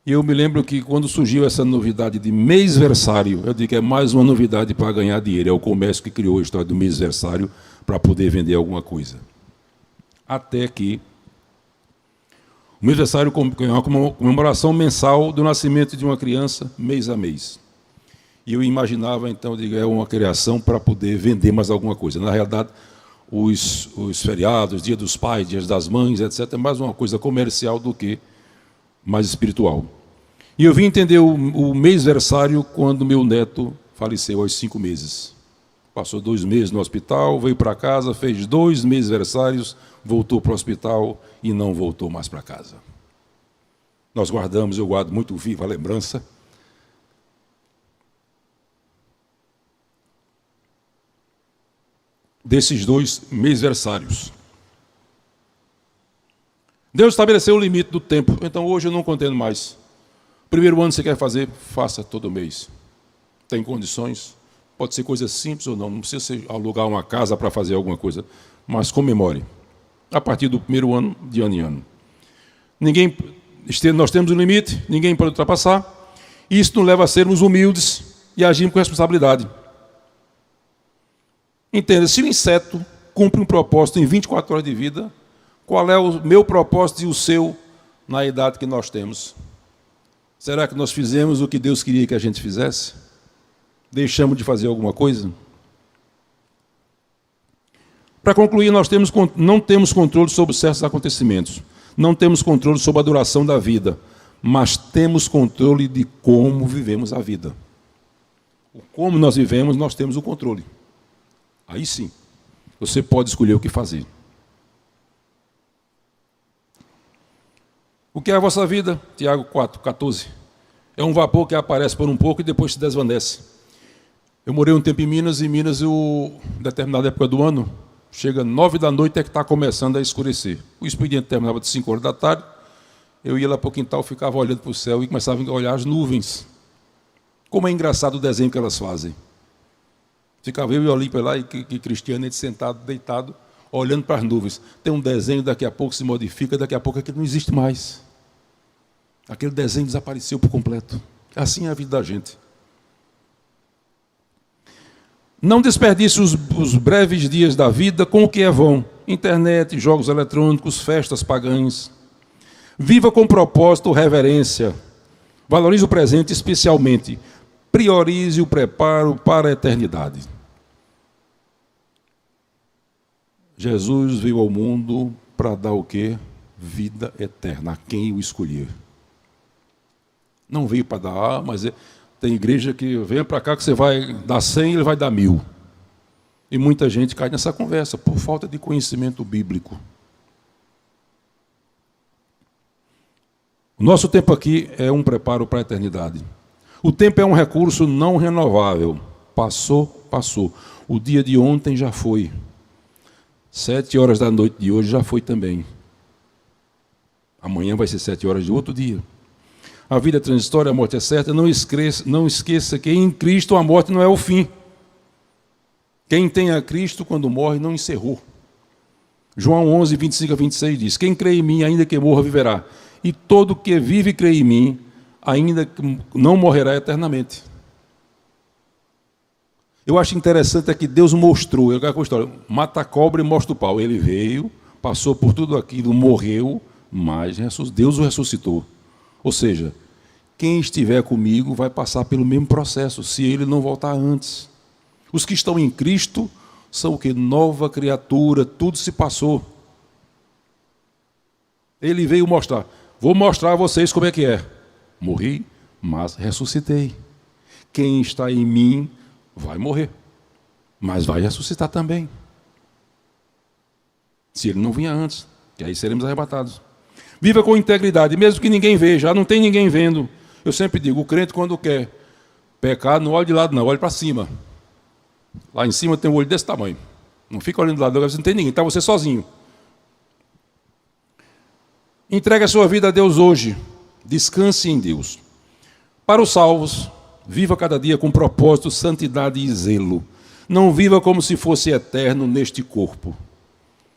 E eu me lembro que quando surgiu essa novidade de mêsversário, eu digo que é mais uma novidade para ganhar dinheiro. É o comércio que criou a história do mêsversário para poder vender alguma coisa. Até que o mêsversário é uma comemoração mensal do nascimento de uma criança, mês a mês. E eu imaginava, então, é uma criação para poder vender mais alguma coisa. Na realidade, os feriados, Dia dos Pais, Dias das Mães, etc., é mais uma coisa comercial do que mais espiritual. E eu vim entender o mêsversário quando meu neto faleceu aos 5 meses. Passou 2 meses no hospital, veio para casa, fez 2 mêsversários, voltou para o hospital e não voltou mais para casa. Nós guardamos, eu guardo muito viva a lembrança. Desses 2 mêsversários. Deus estabeleceu o limite do tempo, então hoje eu não contendo mais. Primeiro ano você quer fazer, faça todo mês. Tem condições, pode ser coisa simples ou não, não precisa ser alugar uma casa para fazer alguma coisa, mas comemore. A partir do primeiro ano, de ano em ano. Nós temos um limite, ninguém pode ultrapassar, e isso nos leva a sermos humildes e agirmos com responsabilidade. Entenda, se o inseto cumpre um propósito em 24 horas de vida, qual é o meu propósito e o seu na idade que nós temos? Será que nós fizemos o que Deus queria que a gente fizesse? Deixamos de fazer alguma coisa? Para concluir, não temos controle sobre certos acontecimentos, não temos controle sobre a duração da vida, mas temos controle de como vivemos a vida. Como nós vivemos, nós temos o controle. Aí sim, você pode escolher o que fazer. O que é a vossa vida? Tiago 4:14. É um vapor que aparece por um pouco e depois se desvanece. Eu morei um tempo em Minas, em determinada época do ano, chega 9 da noite é que está começando a escurecer. O expediente terminava de 5 horas da tarde, eu ia lá para o quintal, ficava olhando para o céu e começava a olhar as nuvens. Como é engraçado o desenho que elas fazem. Ficava eu e Olímpia lá, e Cristiano, ele sentado, deitado, olhando para as nuvens. Tem um desenho, daqui a pouco se modifica, daqui a pouco aquilo não existe mais. Aquele desenho desapareceu por completo. Assim é a vida da gente. Não desperdice os breves dias da vida com o que é vão. Internet, jogos eletrônicos, festas pagãs. Viva com propósito, reverência. Valorize o presente especialmente. Priorize o preparo para a eternidade. Jesus veio ao mundo para dar o quê? Vida eterna, a quem o escolher. Não veio para dar, mas tem igreja que vem para cá que você vai dar 100 e ele vai dar 1000. E muita gente cai nessa conversa por falta de conhecimento bíblico. O nosso tempo aqui é um preparo para a eternidade. O tempo é um recurso não renovável. Passou, passou. O dia de ontem já foi. 7 horas da noite de hoje já foi também. Amanhã vai ser 7 horas de outro dia. A vida é transitória, a morte é certa. Não esqueça que em Cristo a morte não é o fim. Quem tem a Cristo, quando morre, não encerrou. João 11, 25 a 26 diz, quem crê em mim, ainda que morra, viverá. E todo que vive e crê em mim, ainda que não morrerá eternamente. Eu acho interessante é que Deus mostrou, eu quero a história, mata a cobra e mostra o pau. Ele veio passou por tudo aquilo, morreu, mas Deus o ressuscitou. Ou seja, quem estiver comigo vai passar pelo mesmo processo, se ele não voltar antes. Os que estão em Cristo são o que? Nova criatura, tudo se passou. Ele veio mostrar. Vou mostrar a vocês como é que é. Morri, mas ressuscitei. Quem está em mim vai morrer, mas vai ressuscitar também. Se ele não vinha antes, que aí seremos arrebatados. Viva com integridade, mesmo que ninguém veja. Não tem ninguém vendo. Eu sempre digo, o crente quando quer pecar, não olha de lado não, olha para cima. Lá em cima tem um olho desse tamanho. Não fica olhando do lado, não tem ninguém, está você sozinho. Entregue a sua vida a Deus hoje. Descanse em Deus. Para os salvos, viva cada dia com propósito, santidade e zelo. Não viva como se fosse eterno neste corpo.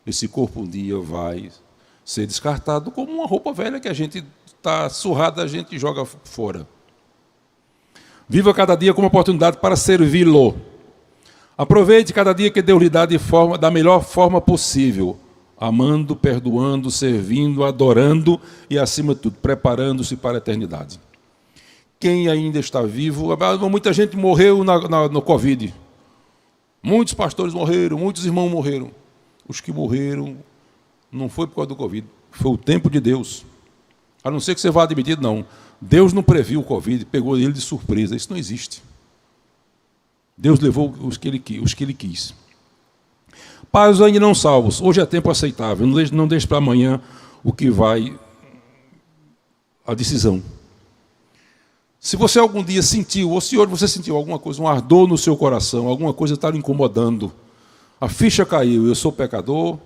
Esse corpo um dia vai ser descartado como uma roupa velha que a gente está surrada, a gente joga fora. Viva cada dia como oportunidade para servi-lo. Aproveite cada dia que Deus lhe dá da melhor forma possível. Amando, perdoando, servindo, adorando e, acima de tudo, preparando-se para a eternidade. Quem ainda está vivo, muita gente morreu no Covid. Muitos pastores morreram, muitos irmãos morreram. Os que morreram não foi por causa do Covid, foi o tempo de Deus. A não ser que você vá admitir, não. Deus não previu o Covid, pegou ele de surpresa. Isso não existe. Deus levou os que ele quis. Para os ainda não salvos, hoje é tempo aceitável. Não deixe para amanhã o que vai a decisão. Se você algum dia sentiu, ou se hoje você sentiu alguma coisa, um ardor no seu coração, alguma coisa está lhe incomodando, a ficha caiu, eu sou pecador,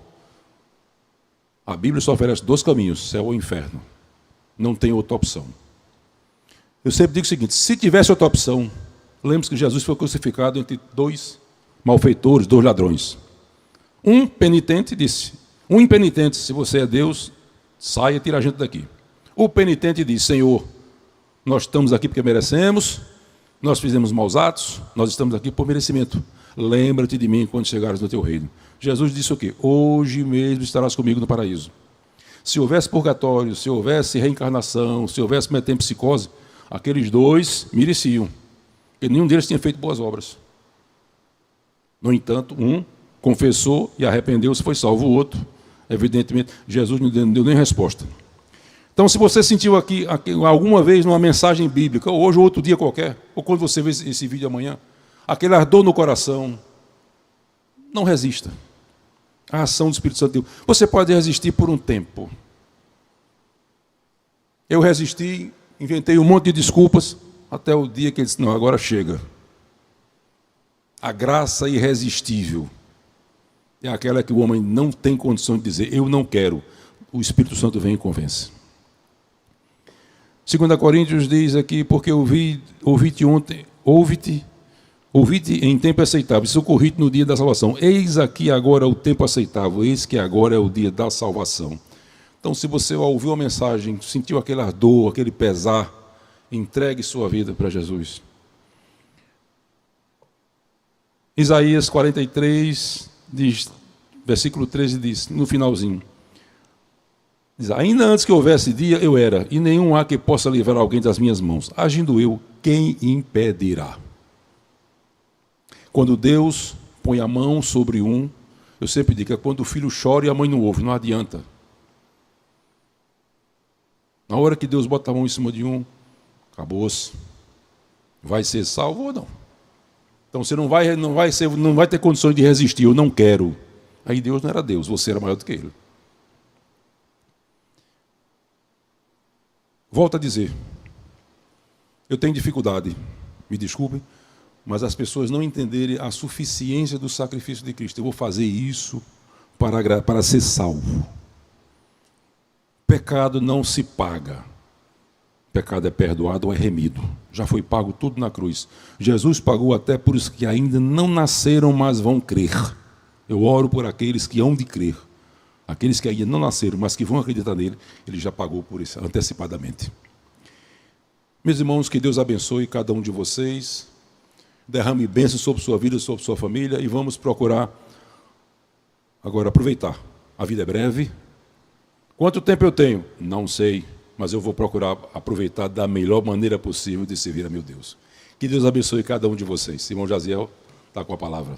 a Bíblia só oferece 2 caminhos, céu ou inferno. Não tem outra opção. Eu sempre digo o seguinte, se tivesse outra opção, lembre-se que Jesus foi crucificado entre 2 malfeitores, 2 ladrões. Um penitente disse, um impenitente, se você é Deus, saia e tira a gente daqui. O penitente disse, Senhor, nós estamos aqui porque merecemos, nós fizemos maus atos, nós estamos aqui por merecimento. Lembra-te de mim quando chegares no teu reino. Jesus disse o quê? Hoje mesmo estarás comigo no paraíso. Se houvesse purgatório, se houvesse reencarnação, se houvesse metempsicose, aqueles 2 mereciam, porque nenhum deles tinha feito boas obras. No entanto, um confessou e arrependeu-se, foi salvo. O outro, evidentemente, Jesus não deu nem resposta. Então, se você sentiu aqui alguma vez numa mensagem bíblica, ou hoje ou outro dia qualquer, ou quando você vê esse vídeo amanhã, aquele ardor no coração, não resista. A ação do Espírito Santo de Deus. Você pode resistir por um tempo. Eu resisti, inventei um monte de desculpas, até o dia que ele disse, não, agora chega. A graça irresistível é aquela que o homem não tem condição de dizer, eu não quero. O Espírito Santo vem e convence. 2 Coríntios diz aqui, porque ouvi-te ontem, ouvi-te em tempo aceitável, socorri-te no dia da salvação. Eis aqui agora o tempo aceitável, eis que agora é o dia da salvação. Então, se você ouviu a mensagem, sentiu aquele ardor, aquele pesar, entregue sua vida para Jesus. Isaías 43, diz, versículo 13 diz, no finalzinho, diz, ainda antes que houvesse dia, eu era, e nenhum há que possa livrar alguém das minhas mãos. Agindo eu, quem impedirá? Quando Deus põe a mão sobre um, eu sempre digo, é quando o filho chora e a mãe não ouve, não adianta. Na hora que Deus bota a mão em cima de um, acabou-se. Vai ser salvo ou não? Então você não vai ter condições de resistir, eu não quero. Aí Deus não era Deus, você era maior do que ele. Volto a dizer, eu tenho dificuldade, me desculpem, mas as pessoas não entenderem a suficiência do sacrifício de Cristo. Eu vou fazer isso para ser salvo. Pecado não se paga. Pecado é perdoado ou é remido. Já foi pago tudo na cruz. Jesus pagou até por os que ainda não nasceram, mas vão crer. Eu oro por aqueles que hão de crer. Aqueles que ainda não nasceram, mas que vão acreditar nele, ele já pagou por isso antecipadamente. Meus irmãos, que Deus abençoe cada um de vocês. Derrame bênçãos sobre sua vida, sobre sua família, e vamos procurar agora aproveitar A vida é breve. Quanto tempo eu tenho? Não sei, mas eu vou procurar aproveitar da melhor maneira possível de servir a meu Deus. Que Deus abençoe cada um de vocês. Simão Jaziel está com a palavra.